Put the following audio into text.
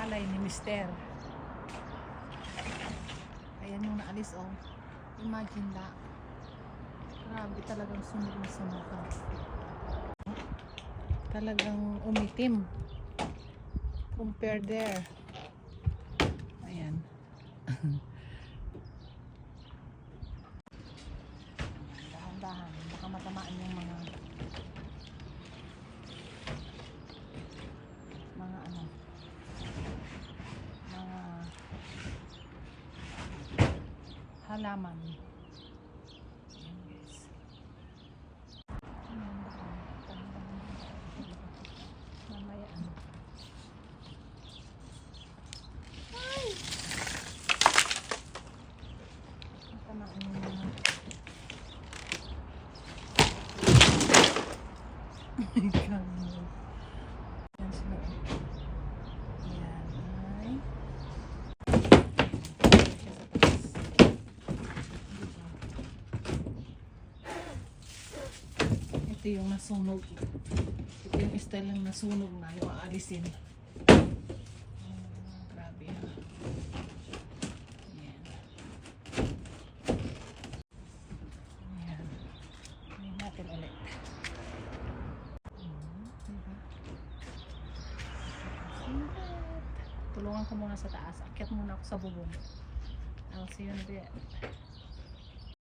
palay ni Mister. Ayan yung naalis, oh. Imagine that. Grabe, talagang sunog na sa mukha. Talagang umitim. Compare there. Ayan. Dahan-dahan. Baka matamaan yung mga ano, mga halaman. Ayan, guys. Ayan, mamaya ano. Ay! Matamaan yung mga oh my God. Ayan sila. Ayan. Ay. Siya sa taas. Ito yung nasunog. Ito yung style ng nasunog na yung aalisin. Grabe ha. Ayan. Ayan. Ayan natin ulit. Diba? Tulungan ko muna sa taas. Akyat muna ako sa bubong. I'll see you in a bit.